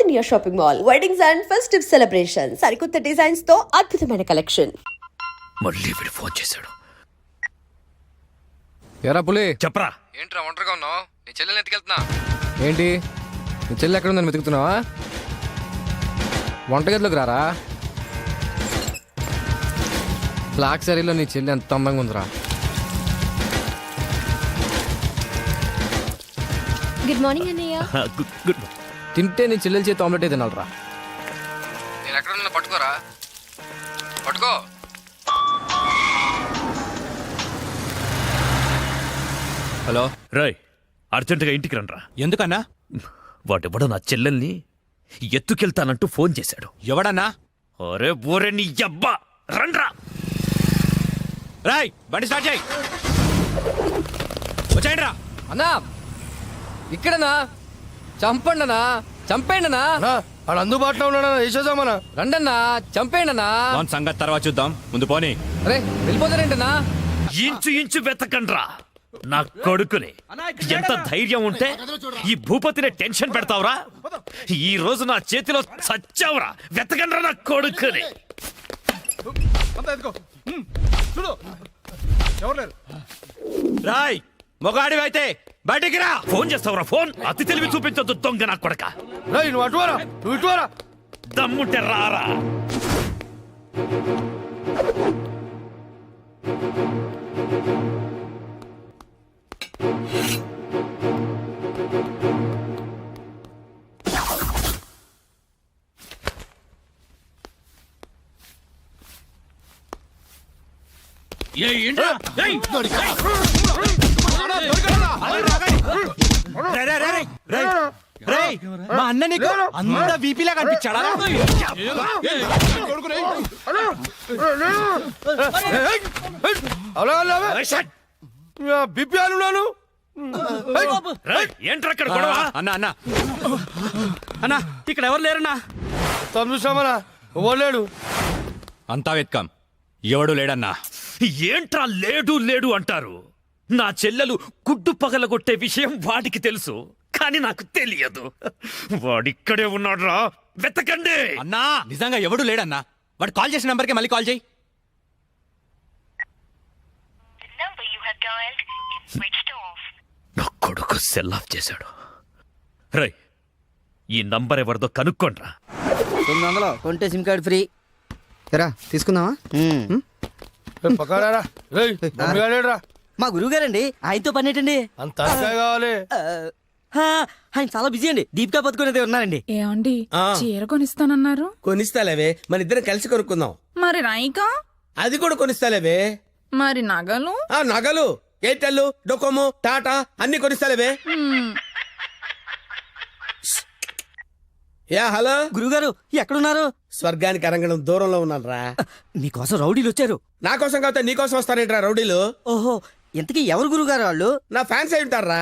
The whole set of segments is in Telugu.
India Shopping Mall. Weddings and festive celebrations. సరికొత్త డిజైన్స్ తో అద్భుతమైన కలెక్షన్. మళ్ళీ వీడు ఫోన్ చేశాడు. ఎరా పులి చెప్పరా. ఏంట్రా ఒంటరిగా ఉన్నావు? నీ చెల్లెల్ని ఎత్తుకెళ్తున్నా. ఏంటి నీ చెల్లెలు ఎక్కడ ఉందని వెతుకుతున్నావా? వంటగదిలోకి రారా. బ్లాక్ సారీలో నీ చెల్లి ఎంత అందంగా ఉందిరా. గుడ్ మార్నింగ్ అన్నయ్య. గుడ్. తింటే నీ చెల్లెల చేతి ఆమ్లెట్ తినాలరా. నేను ఎక్కడ ఉన్నా పట్టుకోరా. పట్టుకో. హలో రాయ్, అర్జెంటుగా ఇంటికి రండ్రా. ఎందుకన్నా? వాడెవడో నా చెల్లెల్ని ఎత్తుకెళ్తానంటూ ఫోన్ చేశాడు. ఎవడన్నా? అరే బోరే నీ అబ్బా, రండ్రా. రాయ్ బండి స్టార్ట్ చేయి. వచ్చాయండి రా. అన్నా ఇక్కడనా? చంపండనా, చంపేయండనా. వాడు అందుబాటులో ఉన్నాడా? వేసేద్దామన్నా. రండన్నా, చంపేయండనా. లోన్ సంగతి తర్వాత చూద్దాం, ముందు పోనీ. అరే వెళ్ళిపోతారేంటనా? ఇంచు ఇంచు వెతకండ్రా నా కొడుకుని. ఎంత ధైర్యం ఉంటే ఈ భూపతిని టెన్షన్ పెడతావురా? ఈ రోజు నా చేతిలో చచ్చావురా. వెతకండ్రా నా కొడుకుని. రాయ్ మొగాడివి అయితే బయటికి రా. ఫోన్ చేస్తావురా ఫోన్? అతి తెలివి చూపించొద్దు దొంగ నా కొడక. రేయ్ నువ్వు అటువారా, నువ్వు ఇటువారా. దమ్ముంటే రారా. మా అన్న నీకు అంత వీపీలా కనిపించాడా? బిపి అనున్నాను. ఏంట్రా అక్కడ గొడవ? అన్న అన్న అన్న ఇక్కడ ఎవరు లేరన్నా? చూసామన్నా, ఓలేడు. అంతా వెత్కాం, ఎవడు లేడన్నా. ఏంట్రా లేడు లేడు అంటారు? నా చెల్లెలు గుడ్డు పగలగొట్టే విషయం వాడికి తెలుసు, కానీ నాకు తెలియదు. వాడిక్కడే ఉన్నాడ్రా, వెతకండి. అన్నా నిజంగా ఎవడు లేడన్నా. వాడు కాల్ చేసిన నంబర్కి మళ్ళీ కాల్ చేయి. నా కొడుకు సెల్ ఆఫ్ చేశాడు. రై, ఈ నంబర్ ఎవరిదో కనుక్కోండ్రా. 900 కొంటే సిమ్ కార్డ్ ఫ్రీ. ఎరా తీసుకుందామా? పక్కడారా. రేయ్ మమ్మీగాడేడ్రా. మా గురువు గారండి, ఆయనతో పని ఏంటండి? అంత కావాలి. ఆయన చాలా బిజీ అండి. దీపికా పదుకునేది ఉన్నారండి. ఏమండి చీర కొనిస్తానన్నారు? కొనిస్తాలేవే, మన ఇద్దరం కలిసి కొనుక్కుందాం. మరి రాయికా? అది కూడా కొనిస్తాలేవే. మరి నగలు? నగలు ఎయిర్టెల్, డొకోమో, టాటా అన్ని కొనిస్తాలేవే. యా హలో గురుగారు ఎక్కడున్నారు? స్వర్గానికి అరంగడం దూరంలో ఉన్నాను రా. మీకోసం రౌడీలు వచ్చారు. నా కోసం కాకపోతే నీ కోసం వస్తారేంట్రా రౌడీలు? ఓహో, ఇంతకీ ఎవరు గురుగారు వాళ్ళు? నా ఫ్యాన్స్ అయి ఉంటారా?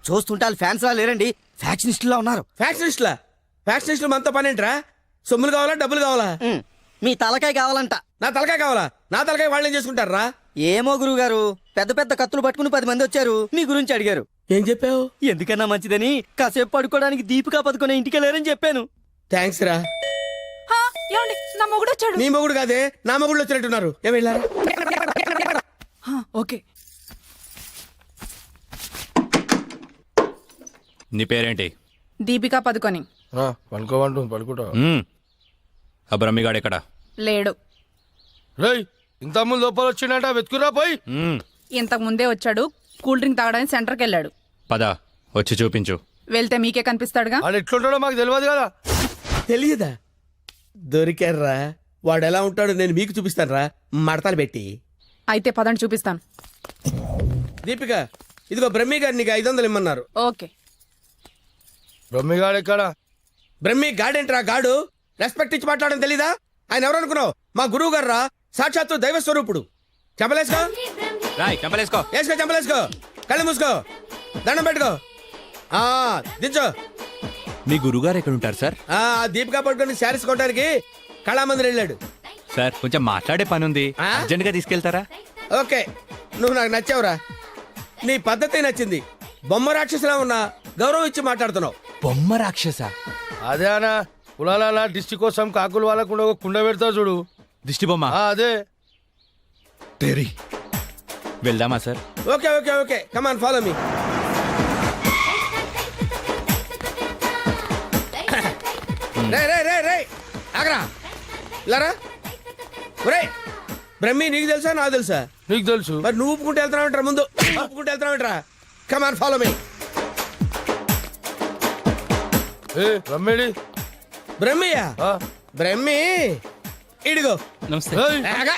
చూస్తుంటే వాళ్ళు ఫ్యాన్స్ లా లేరండి, ఫ్యాక్షనిస్టులా ఉన్నారు. ఫ్యాక్షనిస్టులా? ఫ్యాక్షనిస్టులు మనతో పని ఏంట్రా? సొమ్ములు కావాలా, డబ్బులు కావాలా? మీ తలకాయ కావాలంట. నా తలకాయ కావాలా? నా తలకాయ వాళ్ళు ఏం చేసుకుంటారా? ఏమో గురుగారు, పెద్ద పెద్ద కత్తులు పట్టుకుని 10 మంది వచ్చారు, మీ గురించి అడిగారు. ఏం చెప్పావు? ఎందుకన్నా మంచిదని కాసేపు పడుకోవడానికి దీపికా పదుకునే ఇంటికి వెళ్ళారని చెప్పాను. థ్యాంక్స్ రా. ఏమండి నా మొగుడు వచ్చాడు. నీ మొగుడు కాదే, నా మొగుడు వచ్చినట్టున్నారు. ఏం వెళ్ళారా? ఓకే. నీ పేరేంటి? దీపికా పదుకొని. పనుకోమంటుంది, పడుకుంటా. ఆ బ్రహ్మిగాడు ఎక్కడ? లేడు. రేయ్ ఇంత ముందు లోపల వచ్చిండట, వెతుకురా పోయి. ఇంతకు ముందే వచ్చాడు, కూల్ డ్రింక్ తాగడానికి సెంటర్కి వెళ్ళాడు. పద వచ్చి చూపించు. వెళ్తే మీకే కనిపిస్తాడుగా. వాడు ఎట్లుంటాడో మాకు తెలియదు కదా. తెలియదా? దొరికారా? వాడు ఎలా ఉంటాడో నేను మీకు చూపిస్తాను రా, మడతలు పెట్టి. అయితే పదండి చూపిస్తాను. దీపిక, ఇదిగో బ్రహ్మి గారు నీకు 500 ఇమ్మన్నారు. ఓకే. బ్రహ్మిగాడు ఎక్కడ? బ్రహ్మి గాడేంట్రా గాడు? రెస్పెక్ట్ ఇచ్చి మాట్లాడడం తెలీదా? ఆయన ఎవరు అనుకున్నావు? మా గురువు గారు రా, సాక్షాత్తు దైవ స్వరూపుడు. చెప్పలేసుకో, రాయ్ చంపలేసుకో. వేసుకో, చంపలేసుకో, కళ్ళు మూసుకో, దండం పెట్టుకో, దించో. మీ గురుగారు ఎక్కడ ఉంటారు సార్? దీపికా పట్టుకొని శారీస్ కొట్టడానికి కళామందిర్ వెళ్ళాడు. సార్ కొంచెం మాట్లాడే పని ఉంది, అర్జెంట్ గా తీసుకెళ్తారా? ఓకే, నువ్వు నాకు నచ్చావురా. నీ పద్ధతి నచ్చింది. బొమ్మ రాక్షసులా ఉన్నా గౌరవం ఇచ్చి మాట్లాడుతున్నావు. బొమ్మ రాక్షస? అదే అన్న కులాల దిష్టి కోసం కాకులు వాళ్ళకుండా ఒక కుండ పెడతావు చూడు. దిష్టి బొమ్మ అదే. టెరీ వెళ్దామా sir? Okay okay okay come on follow me. రే రే రే రే ఆగరా ఇలారా. ఒరే బ్రహ్మి నీకు తెలుసా నాకు తెలుసా? నీకు తెలుసు. మరి నువ్వు ఊపుకుంటూ వెళ్తున్నావు ముందు ఊపుకుంటూ వెళ్తున్నావు కమాన్ ఫాలో మీ. ఏ రమ్మేడి. బ్రహ్మియా? బ్రహ్మి ఇడిగో. నమస్తే. ఆగా.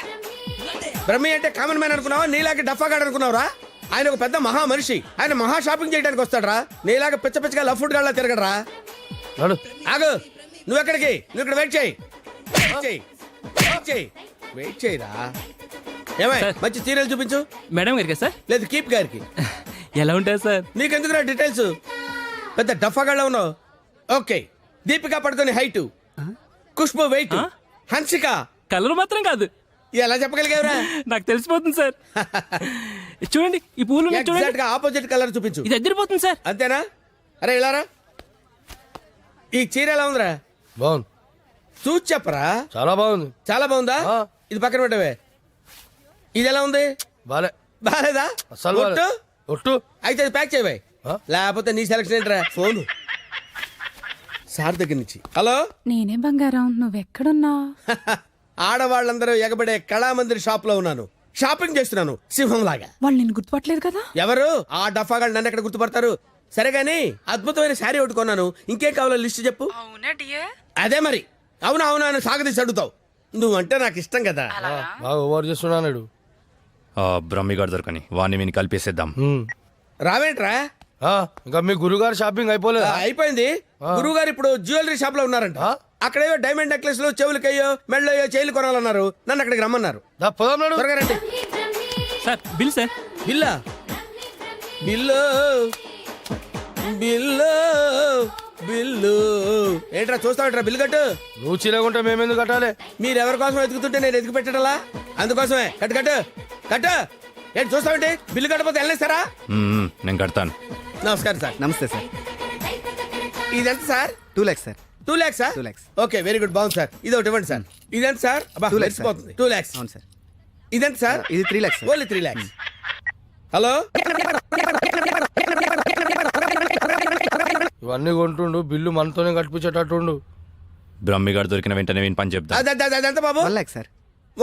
బ్రహ్మి అంటే కామన్ మ్యాన్ అనుకున్నావా? నీలాగే డఫాగాడు అనుకున్నావురా? ఆయన ఒక పెద్ద మహా మనిషి. ఆయన మహా షాపింగ్ చేయడానికి వస్తాడరా. నీలాగా పిచ్చ పిచ్చగా లఫ్ ఫుడ్ గాళ్ళ తిరగడరా. నడు. ఆగు. నువ్వు ఎక్కడికి? నువ్వు ఇక్కడ వెయిట్ చేయి. వెయిట్ చేయరా. ఏమై మంచి చీరలు చూపించు. మేడం గారికి సార్? లేదు కీప్ గారికి. ఎలా ఉంటాయి సార్? నీకెందుకురా డీటెయిల్స్? పెద్ద డఫాగాళ్ళ ఉన్నావు. Okay. Deepika Padukone height, Khushbu weight, Hansika colour మాత్రం కాదు. ఎలా చెప్పగలిగావురా? నాకు తెలిసిపోతుంది సార్. చూడండి ఈ పూలు ఉన్నాయి చూడండి. ఎగ్జాక్ట్ గా ఆపోజిట్ కలర్ చూపించు. ఇది ఎదిరిపోతుంది సార్. అంతేనా? అరే ఇలారా. ఈ చీర ఎలా ఉందిరా? బాగుంది. చూసి చెప్పరా. చాలా బాగుంది. చాలా బాగుందా? ఆ. ఇది పక్కన పెట్టవే. ఇది ఎలా ఉంది? బాలే. బాలేదా? అసలు బాలే. ఒట్టు? ఒట్టు. అయితే అది ప్యాక్ చేయవే. ఆ? లేకపోతే నీ సెలక్షన్ ఏంట్రా? ఫోను సార్ దగ్గర నుంచి. హలో. నేనే బంగారం నువ్వెక్కడున్నావు? ఆడవాళ్ళందరూ ఎగబడే కళామందిర్ షాప్ లో ఉన్నాను. షాపింగ్ చేస్తున్నాను సింహం లాగా. వాళ్ళు నేను గుర్తుపట్టలేదు కదా. ఎవరు? ఆ డఫాగాళ్ళు నన్ను ఎక్కడ గుర్తుపడతారు? సరే గానీ అద్భుతమైన శారీ ఒకటి కొన్నాను. ఇంకేం కావాలో లిస్ట్ చెప్పు. అదే మరి. అవునా అవునా అని సాగదీసి అడుగుతావు. నువ్వంటే నాకు ఇష్టం కదా. బాగా ఓవర్ చేస్తున్నాడు. బ్రహ్మిగాడు దొరకని వాడిని విని కలిపేసేద్దాం. రావేంట్రా? ఇంకా మీ గురుగారు షాపింగ్ అయిపోలేదా? అయిపోయింది. గురువు గారు ఇప్పుడు జ్యువెలరీ షాప్ లో ఉన్నారంట. అక్కడేవో డైమండ్ నెక్లెస్ లు, చెవులకయ్యో, మెళ్ళయ్యో, చైలు కొనాలన్నారు. నన్ను అక్కడికి రమ్మన్నారు. పోదాం నాడు. త్వరగా రండి. Sir bill sir. బిల్లా? బిల్లు బిల్లు బిల్లు ఏంట్రా చూస్తావంట్రా? బిల్లు కట్టు. నువ్వు చీలకుంటే మేమెందుకు కట్టాలి? మీరెవరి కోసం వెతుకుతుంటే నేను ఎతికి పెట్టడలా? అందుకోసమే. కట్టు కట్టు కట్టు. ఏంటి చూస్తావంటే? బిల్లు కట్టకపోతే వెళ్ళేస్తారా? నేను కడతాను. నమస్కారం సార్. నమస్తే సార్. ఇదెంత sir? 2 lakhs sir. 2 lakhs. 2 lakhs. Okay very good. బాగుంది సార్. ఇది ఒకటి ఇవ్వండి సార్. ఇదెంత సార్? 2 lakhs sir. 2 lakhs. అవును సార్. ఇదెంత సార్? ఇది 3 lakhs sir. Only 3 lakhs. Hello. ఇవన్నీ కొంటుండు, బిల్లు మనతోనే కట్టించేటట్టుండు. బ్రహ్మిగాడు దొరికిన వెంటనే విని పని చెప్తా. అదంత బాబు? 1 lakh సార్.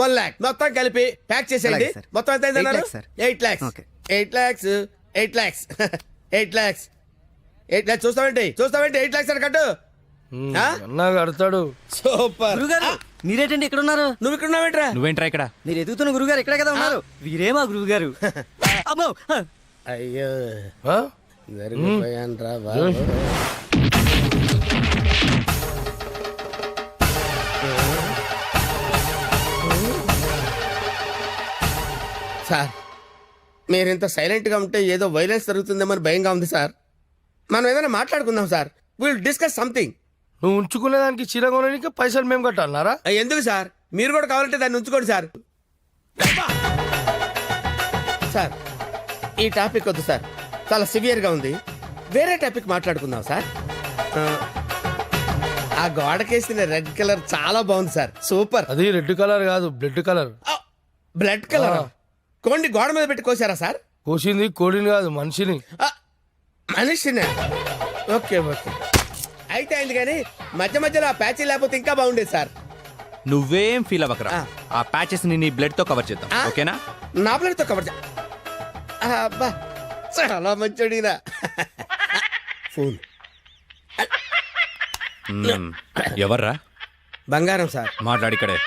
1 lakh మొత్తం కలిపి ప్యాక్ చేసేయండి. అలాగే సార్. మొత్తం ఎంత 8 lakhs sir. 8 lakhs. Okay. 8 lakhs. 8 lakhs. 8 lakhs. 8 lakhs. చూస్తావేంటి 8 lakhs అని కట్టు. ఆ? అన్నా కడతాడు. సూపర్. గురుగారు మీరేటండి ఇక్కడ ఉన్నారు? నువ్వు ఇక్కడ ఉన్నావేంట్రా? నువ్వేంట్రా ఇక్కడ? మీరు ఎదుగుతున్న గురుగారు ఇక్కడే కదా ఉన్నారు. వీరే మా గురుగారు. అమ్మో. అయ్యో ఆ? జరిగిపోయాన్రా బాబు. సార్ మీరింత సైలెంట్ గా ఉంటే ఏదో వైలెన్స్ జరుగుతుందేమని భయంగా ఉంది సార్. మనం ఏదైనా మాట్లాడుకుందాం సార్. Will discuss something. నువ్వు ఉంచుకునే దానికి చీర కొనడానికి పైసలు మేము కట్టాలన్నారా? ఎందుకు సార్? మీరు కూడా కావాలంటే దాన్ని ఉంచుకోండి సార్. సార్ ఈ టాపిక్ వద్దు సార్. చాలా సివియర్ గా ఉంది. వేరే టాపిక్ మాట్లాడుకుందాం సార్. ఆ గోడకేసిన రెడ్ కలర్ చాలా బాగుంది సార్. సూపర్. అది రెడ్ కలర్ కాదు, బ్లడ్ కలర్. Blood colour. కోండి గోడ మీద పెట్టి కోసారా సార్? కోసింది కోడిని కాదు, మనిషిని. మనిషినా? ఓకే ఓకే అయితే అయింది. కానీ మధ్య మధ్యలో ఆ ప్యాచీ లేకపోతే ఇంకా బాగుండేది సార్. నువ్వేం ఫీల్ అవ్వకరా. ఆ ప్యాచెస్ ని నీ బ్లడ్ తో కవర్ చేద్దాం. ఆ? ఓకేనా? నా ప్లేట్తో కవర్ అబ్బా చాలా మంచోడినా. ఫోన్ ఎవర్రా? బంగారం సార్. మాట్లాడిక్కడే.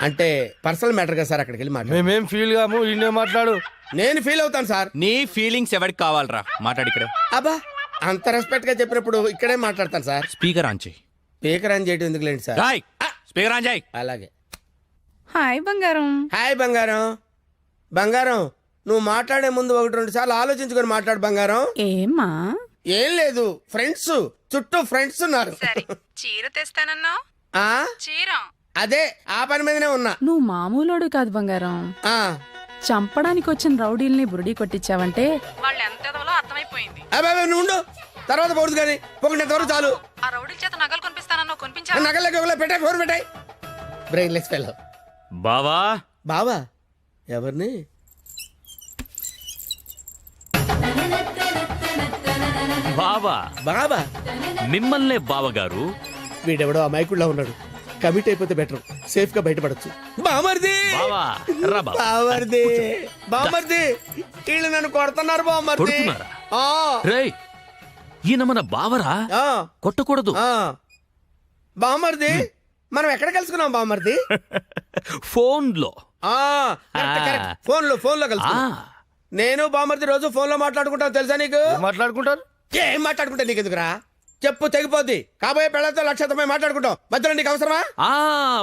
అంటే పర్సనల్ మ్యాటర్ కదా సార్. అక్కడికి వెళ్ళి మాట్లాడు. మేమేం ఫీల్ కాము, ఈయనే మాట్లాడు. నేను ఫీల్ అవుతాను సార్. నీ ఫీలింగ్స్ ఎవరికి కావాలరా? మాట్లాడిక్కడే. అబ్బా అంత రెస్పెక్ట్ గా చెప్పినప్పుడు ఇక్కడే మాట్లాడతాను సార్. స్పీకర్ ఆన్ చేయి. స్పీకర్ ఆన్ చేయడం ఎందుకులేండి సార్. రాయ్ స్పీకర్ ఆన్ చేయి. అలాగే. హాయ్ బంగారం. హాయ్ బంగారం. బంగారం నువ్వు మాట్లాడే ముందు 1-2 సార్లు ఆలోచించుకొని మాట్లాడు బంగారం. ఏమ్మా? ఏం లేదు, ఫ్రెండ్స్ చుట్టూ ఫ్రెండ్స్ ఉన్నారు. చీర తెస్తానన్నా? ఆ చీర అదే ఆ పని మీదనే ఉన్నా. నువ్వు మామూలోడు కాదు బంగారం. ఆ చంపడానికి వచ్చిన రౌడీల్ని బురుడి కొట్టించావంటే వాళ్ళు ఎంత అర్థమైపోయింది. అబ్బాయి నువ్వు ఉండు, తర్వాత పడుతుంది కానీ ఒకటి చాలు. ఆ రౌడీల చేత నగలు నగలకి ఒకలా పెట్టాయి, ఫోన్ పెట్టాయి. Brainless fellow. బావా బావా ఎవరిని? బావా బాబా మిమ్మల్నే బావగారు. వీడెవడో అమాయకుడిలా ఉన్నాడు. కమిట్ అయిపోతే బెటర్, సేఫ్ గా బయటపడచ్చు. బామర్ది బావా రా బావా. బామర్ది బామర్ది వీళ్ళు నన్ను కొడుతున్నారు బామర్ది. కొడుతున్నారా? ఆ, రేయ్ ఈయన మన బావరా, ఆ, కొట్టకూడదు. ఆ. బామర్ది మనం ఎక్కడ కలుసుకున్నాం బామర్ది? ఫోన్ లో. ఆ, కరెక్ట్, కరెక్ట్. ఫోన్ లో కలుసుకున్నాం. నేను బామర్ది రోజు ఫోన్ లో మాట్లాడుకుంటాను, తెలుసా నీకు? మాట్లాడుకుంటారు. ఏం మాట్లాడుకుంటా నీకు ఎందుకురా? చెప్పు తెగిపోద్ది. కాబోయే పెళ్ళతో లక్షతమై మాట్లాడుకుంటాం, మధ్యలో నీకు అవసరమా?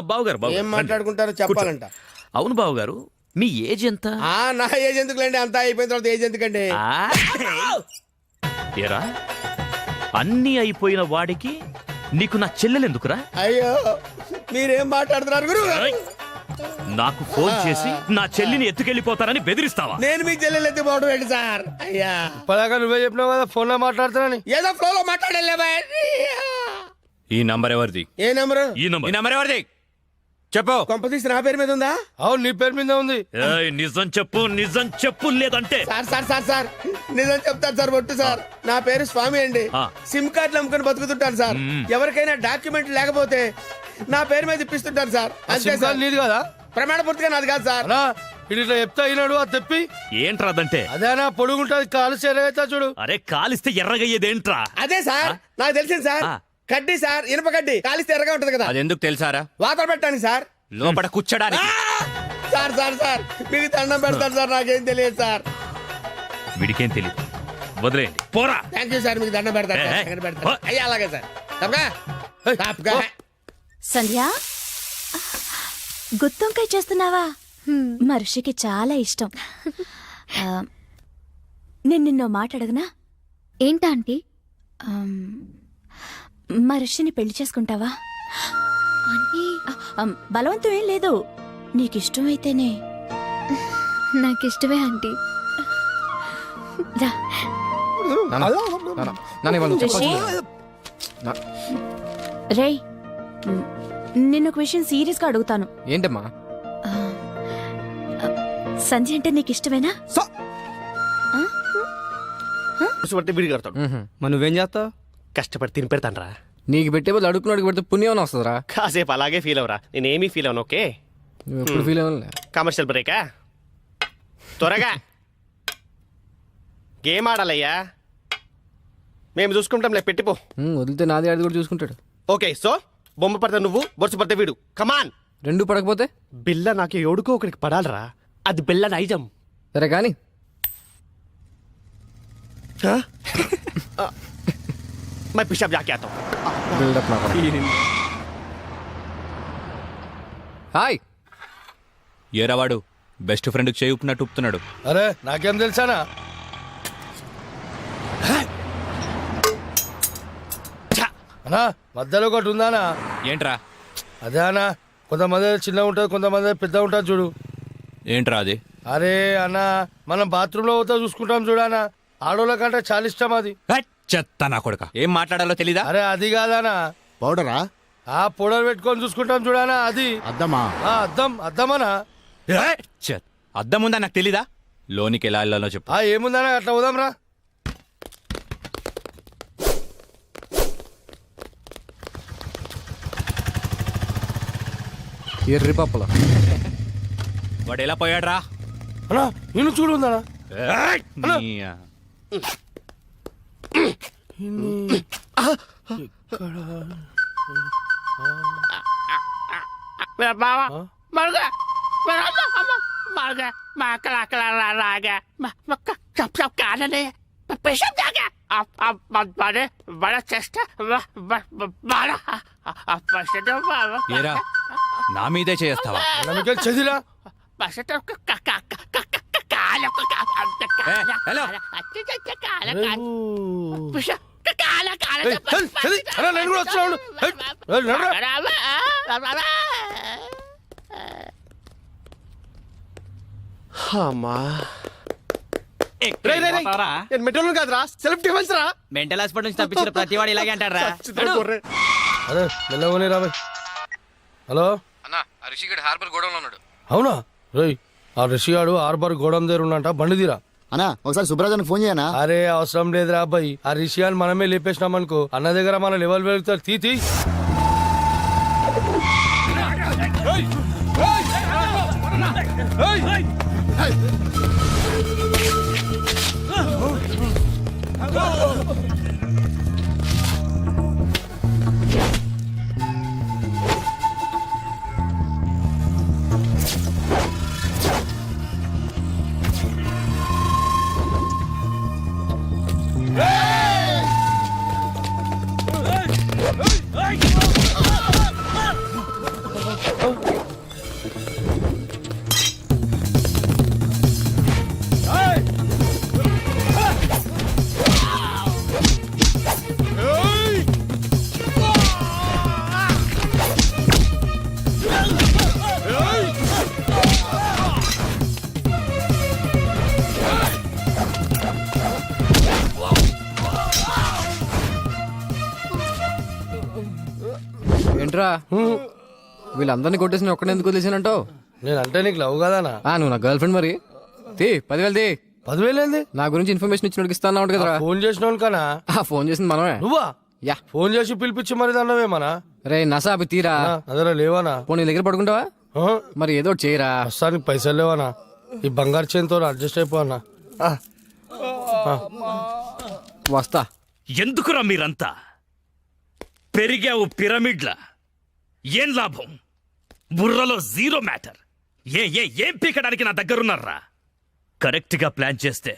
బావగారు ఏం మాట్లాడుకుంటారో చెప్పాలంట. అవును బావగారు, మీ ఏజ్ ఎంత? నా ఏజ్ ఎందుకులేండి, అంతా అయిపోయిన తర్వాత ఏజ్ ఎందుకండి? ఏరా అన్నీ అయిపోయిన వాడికి నీకు నా చెల్లెలెందుకురా? అయ్యో మీరేం మాట్లాడుతున్నారు గురు? నాకు ఫోన్ చేసి నా చెల్లిని ఎత్తుకెళ్ళిపోతారని బెదిరిస్తావా? నేను మీకు చెల్లెలు ఎత్తిపోవడం ఏంటి సార్? అయ్యా పదాక నువ్వే చెప్పినావు కదా ఫోన్ లో మాట్లాడుతానని. ఏదో ఫ్లో లో మాట్లాడలే. ఈ నంబర్ ఎవరిది? ఏ నెంబరు? ఈ ఈ నంబర్. నంబర్ ఎవరిది చెప్పు. కొంపతీసి నా పేరు మీద ఉందా? అవును నీ పేరు మీద ఉంది. ఏయ్, నిజం చెప్పు, నిజం చెప్పు, లేదంటే సార్ సార్ సార్ సార్ నిజం చెప్తాను సార్, ఒట్టు సార్. నా పేరు స్వామి అండి. ఆ. సిమ్ కార్డులు అమ్ముకుని బతుకుతుంటాను సార్. ఎవరికైనా డాక్యుమెంట్ లేకపోతే నా పేరు మీద ఇప్పిస్తుంటాను సార్. అంతే సిమ్ సార్. కార్డు నీది కదా? ప్రమాణ పూర్తిగా నాది కాదు సార్. అనా ఇది ఇట్లా చెప్తా అయినాడు అది తెప్పి. ఏంట్రా అదంటే? అదేనా పొడుగుంటది కాలు చేరవుతా చూడు. అరే కాలిస్తే ఎర్రగయ్యేదేంట్రా? అదే సార్ నాకు తెలిసింది సార్. ఆ. కడ్డీ సార్, ఇనుప కడ్డీ కాలిస్తే ఎర్రగా ఉంటది కదా, అది ఎందుకు తెలుసారా? వాతలు పెట్టడానికి సార్. లోపల కూర్చోడానికి. సార్ సార్ సార్ మీకు దండం పెడతాను సార్, నాకేం తెలియదు సార్. వీడికేం తెలియదు, వదిలేయండి. పోరా. థ్యాంక్ యూ సార్, మీకు దండం పెడతాను సార్, ఏ, ఏ. దండం పెడతాను. అయ్యా అలాగే సార్. తప్పగా తప్పగా. సంధ్య గుత్తొంకాయ చేస్తున్నావా? మనిషికి చాలా ఇష్టం. నేను నిన్నో మాట అడగనా? ఏంటా ఆంటీ? మనిషిని పెళ్లి చేసుకుంటావా? ఆంటీ బలవంతం ఏం లేదు, నీకిష్టమైతేనే. నాకిష్టమే ఆంటీ. రా. రేయ్ నిన్నొక విషయం సీరియస్ గా అడుగుతాను. ఏంటమ్మా? సంధ్య అంటే నీకు ఇష్టమేనా? మరి నువ్వేం చేస్తావు? కష్టపడి తిని పెడతాను రా. నీకు పెట్టే బదులు అడుగుకున్నాడు పెడితే పుణ్యం వస్తుందిరా. కాసేపు అలాగే ఫీల్ అవరా, నేనేమీ ఫీల్ అవను. ఓకే నువ్వు ఎప్పుడు ఫీల్ అవ్వలే. కమర్షియల్ బ్రేకా? త్వరగా గేమ్ ఆడాలయ్యా, మేము చూసుకుంటాంలే. పెట్టిపో. వదిలితే నాది ఆడి కూడా చూసుకుంటాడు. ఓకే సో బొమ్మ పడితే నువ్వు, బొరుసు పడితే వీడు. కమాన్. రెండు పడకపోతే బిల్ల నాకు ఎవడుకో ఒకడికి పడాలరా, అది బిల్ల నైజం. సరే కానీ मैं पिशाब जाके आता हूँ. బిల్డప్ నా హాయ్. ఏరావాడు బెస్ట్ ఫ్రెండ్కి చేయి ఉప్పినట్టు ఉప్పుతున్నాడు. అరే నాకేం తెలుసానా? అనా మధ్యలో ఒకటి ఉందానా? ఏంట్రా? అదే అన్నా, కొంతమంది చిన్న ఉంటుంది, కొంతమంది పెద్ద ఉంటుంది చూడు. ఏంట్రా అది? అరే అన్నా, మనం బాత్రూమ్ లో పోతా చూసుకుంటాం చూడనా, ఆడోళ్ళ కంటే చాలా ఇష్టం అది. చెత్త నా కొడుక, ఏం మాట్లాడాలో తెలీదా? అరే అది కాదానా, పౌడరా? ఆ పొడలు పెట్టుకొని చూసుకుంటాం చూడనా, అది అద్దమా? అద్దమనా? చెత్త అద్దం ఉందా నాకు తెలీదా? లోనికి ఎలా వెళ్ళాలో చెప్పు. ఏముందనా, అట్లా పోదాం రా. ఎర్రి పప్పుల వాడు ఎలా పోయాడ్రా? అన్నా నేను చూడు ఉందనా. मेरा बाबा मर गया, मेरा अम्मा मर गया, मैं अकेला अकेला रह गया, मैं सब सब कहने नहीं, मैं पेशेंट जा गया. अब बड़े बड़ा चेस्ट बड़ा पेशेंट ఏరా నా మీదే చేస్తావా? నమ్మకం చదిరా. पेशेंट హలో నేను కూడా వచ్చాను. అమ్మా నేను మెట్రోలు కాదురా, సెల్ఫ్ డిఫెన్స్ రా. మెంటల్ హాస్పిటల్ నుంచి తప్పించిన ప్రతి వాడు ఇలాగే అంటారా? అరే మెల్లగోని రాబాయ్. హలో అన్న ఆ రిషిగడ్ హార్బర్ గోడంలో ఉన్నాడు. అవునా రేయ్, ఆ రిషిగాడు హార్బర్ గోడం దగ్గర ఉన్నంట, బండి తీరా. అన్నా ఒకసారి సుబ్రాజానికి ఫోన్ చేయనా? అరే అవసరం లేదురా అబ్బాయి, ఆ రిషియాన్ని మనమే లేపేసినాం అనుకో, అన్న దగ్గర మన లెవెల్ వెళ్తారు. తీ ఏంట్రా వీళ్ళందరినీ కొట్టేసి ఒక్కడే ఎందుకు వదిలేసానంటావు? నేనంటే నీకు లవ్ కదానా? నువ్వు నా గర్ల్ ఫ్రెండ్ మరి. 10,000 తీ. 10,000 ఏంది? నా గురించి ఇన్ఫర్మేషన్ ఇచ్చినోడికి ఇస్తాను కదరా. ఫోన్ చేసినావు కనా? ఫోన్ చేసింది మనమే. నువ్వా? యా. ఫోన్ చేసి పిలిపించి మరి దాన్నవేమనా? రే నసా అవి తీరా. అదరా లేవానా? పోనీ దగ్గర పడుకుంటావా? మరి ఏదో ఒకటి చేయరా. ప్రస్తుతానికి పైసలు లేవనా? ఈ బంగారు చేతితో అడ్జస్ట్ అయిపోనా? వస్తా. ఎందుకురా మీరంతా పెరిగావు పిరమిడ్ల? ఏం లాభం? బుర్రలో జీరో మ్యాటర్. ఏం పీకడానికి నా దగ్గరున్నారా? కరెక్ట్ గా ప్లాన్ చేస్తే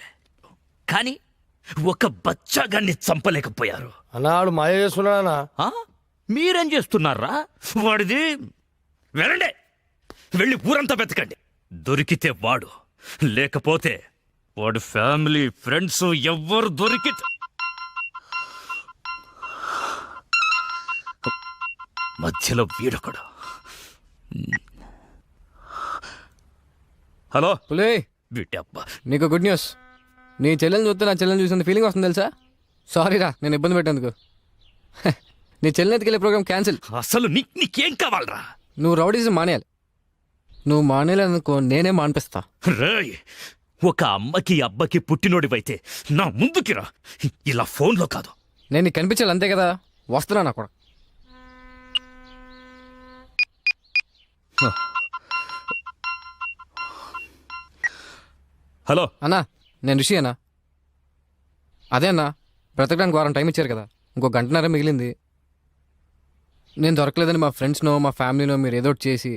కానీ ఒక బచ్చాగాన్ని చంపలేకపోయారు. అన్నాడు మాయ చేస్తున్నాడా? మీరేం చేస్తున్నారా? వాడిది వెళ్ళండి, వెళ్ళి ఊరంతా వెతకండి. దొరికితే వాడు, లేకపోతే వాడు ఫ్యామిలీ ఫ్రెండ్స్ ఎవ్వరు దొరికితే మధ్యలో వీడొకడు. హలో పులే, వీటబ్బా, నీకు గుడ్ న్యూస్. నీ చెల్లెని చూస్తే నా చెల్లెని చూసిన ఫీలింగ్ వస్తుంది తెలుసా. సారీ రా నేను ఇబ్బంది పెట్టేందుకు. నీ చెల్లెని ఎత్తుకెళ్ళే ప్రోగ్రామ్ క్యాన్సిల్. అసలు నీకేం కావాలరా? నువ్వు రౌడీజం మానేయాలి. నువ్వు మానేయాలనుకో నేనే మానిపిస్తా. రేయ్, ఒక అమ్మకి అబ్బకి పుట్టినోడివైతే నా ముందుకి రా, ఇలా ఫోన్లో కాదు. నేను నీకు కనిపించాలి అంతే కదా. వస్తున్నా నా కూడా. హలో అన్నా, నేను రిషి అన్నా. అదే అన్నా, బ్రతకడానికి వారం టైం ఇచ్చారు కదా, ఇంకో గంటన్నర మిగిలింది. నేను దొరకలేదని మా ఫ్రెండ్స్నో మా ఫ్యామిలీనో మీరు ఏదో ఒకటి చేసి,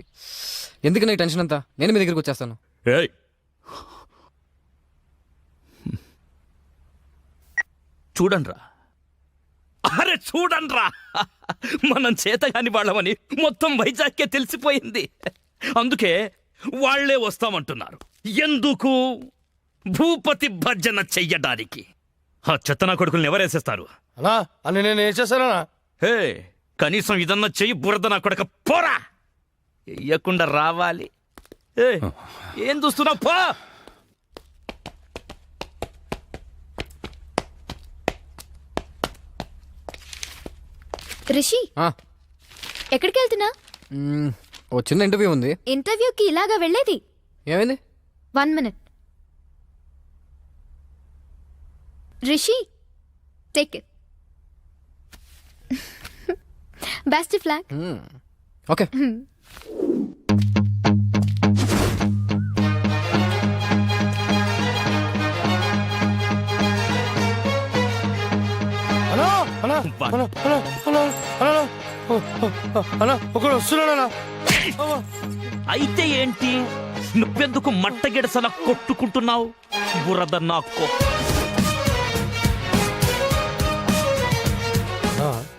ఎందుకు నాకు టెన్షన్ అంతా, నేను మీ దగ్గరికి వచ్చేస్తాను. ఏయ్, చూడండ్రా, అరే చూడండ్రా, మనం చేతగాని వాళ్ళమని మొత్తం వైజాగ్కే తెలిసిపోయింది. అందుకే వాళ్లే వస్తామంటున్నారు. ఎందుకు? భూపతి భర్జన చెయ్యడానికి. ఆ చెత్తనా కొడుకుల్ని ఎవరేసేస్తారు? అన్నా అని నేను ఏం చేస్తానా? హే, కనీసం ఇదన్నా చెయ్యి, బురద నా కొడక పోరా. ఎయ్యకుండా రావాలి. ఏం చూస్తున్నావు? పో. రిషి, ఎక్కడికి వెళ్తున్నా? ఓ చిన్న ఇంటర్వ్యూ ఉంది. ఇంటర్వ్యూకి ఇలాగా వెళ్ళేది? ఏమైంది? 1 minute. Rishi, take it. Best flag. Okay. అన్నా అన్నా అన్నా అన్నా అన్నా అన్నా అన్నా ఒకడు వస్తున్నాడా? అయితే ఏంటి? నువ్వెందుకు మట్టగిడసలా కొట్టుకుంటున్నావు? బురద నాకు.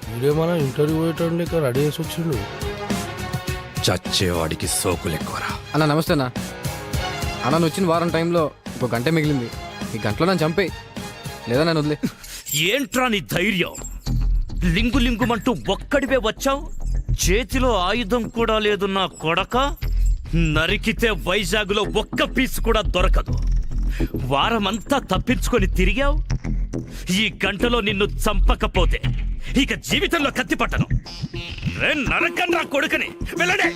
వీడేమన్నా ఇంటర్వ్యూ పోయేటండి, ఇక్కడ రెడీ చేసి వచ్చిండు. చచ్చేవాడికి సోకులు ఎక్కువరా. అన్న నమస్తే అన్న. అన్న నువ్వు వచ్చిన వారం టైంలో ఇంకో గంట మిగిలింది. ఈ గంటలో నన్ను చంపేయి, లేదా నన్ను వదిలే. ఏంట్రా నీ ధైర్యం? లింగు లింగుమంటూ ఒక్కడివే వచ్చావు. చేతిలో ఆయుధం కూడా లేదు నా కొడక. నరికితే వైజాగ్లో ఒక్క పీస్ కూడా దొరకదు. వారమంతా తప్పించుకొని తిరిగావు. ఈ గంటలో నిన్ను చంపకపోతే ఇక జీవితంలో కత్తి పట్టను. రే నరకండ్రా కొడుకుని, వెళ్ళండి.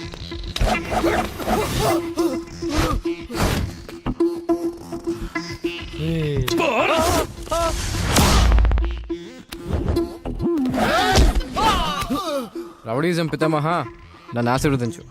పోరా. రౌడీజం పితామహ నన్ను ఆశీర్వదించు.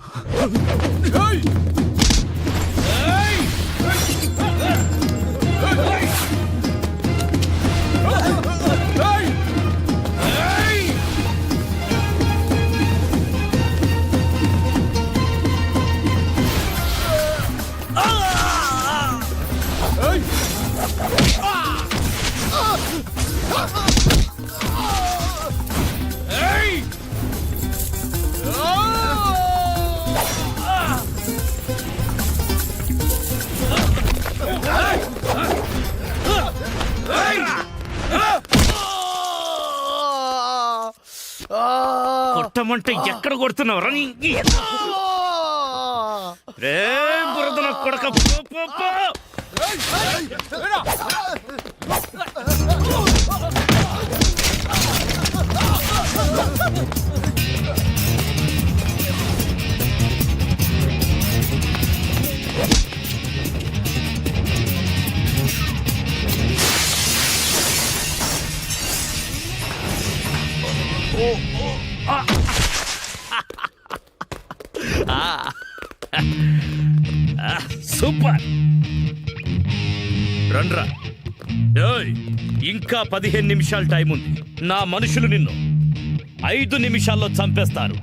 కొట్టమంటే ఎక్కడ కొడుతున్నావు రా? రే బురద నా కొడక, పో, పో, పో. సూపర్. రండ్రా. ఏయ్, ఇంకా 15 నిమిషాలు టైం ఉంది. నా మనుషులు నిన్ను 5 నిమిషాల్లో చంపేస్తారు.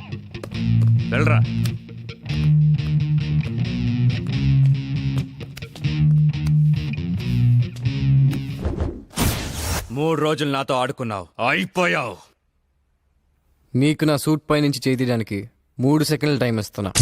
వెళ్ళరా. మూడు రోజులు నాతో ఆడుకున్నావు, అయిపోయావు. నీకు నా సూట్ పై నుంచి చేయి తీయడానికి 3 సెకండ్ల టైం ఇస్తున్నా.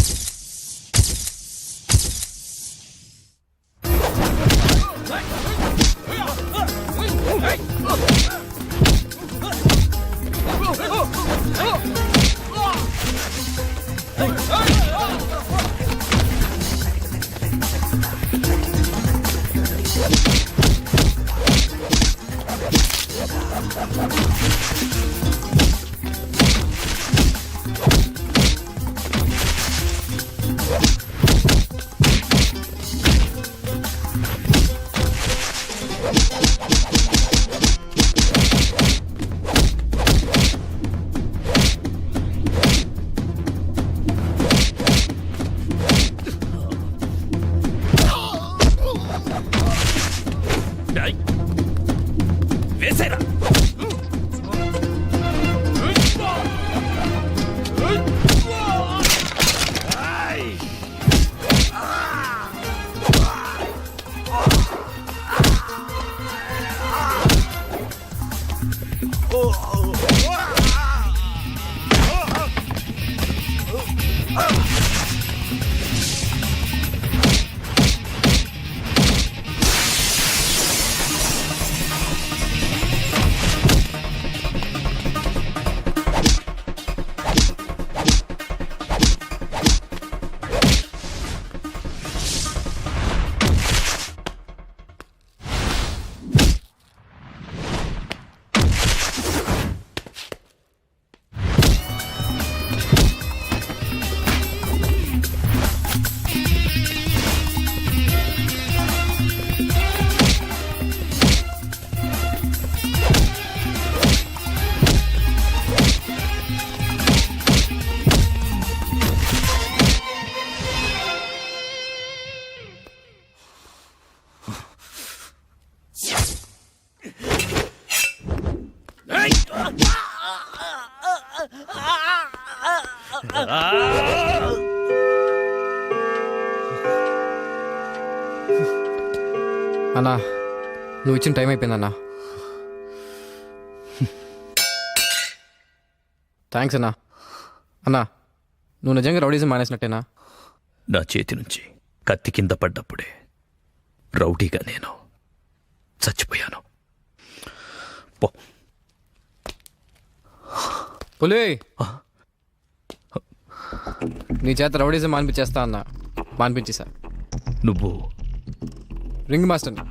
ఏయ్, వేసేరా. అన్నా, నువ్వు ఇచ్చిన టైం అయిపోయిందన్నా. థ్యాంక్స్ అన్నా. అన్నా, నువ్వు నిజంగా రౌడీజం మానేసినట్టేనా? నా చేతి నుంచి కత్తి కింద పడ్డప్పుడే రౌడీగా నేను చచ్చిపోయాను. పో. పులి, నీ చేత రౌడీజం మానిపించేస్తా అన్నా. మానిపించేసా. నువ్వు రింగ్ మాస్టర్ని.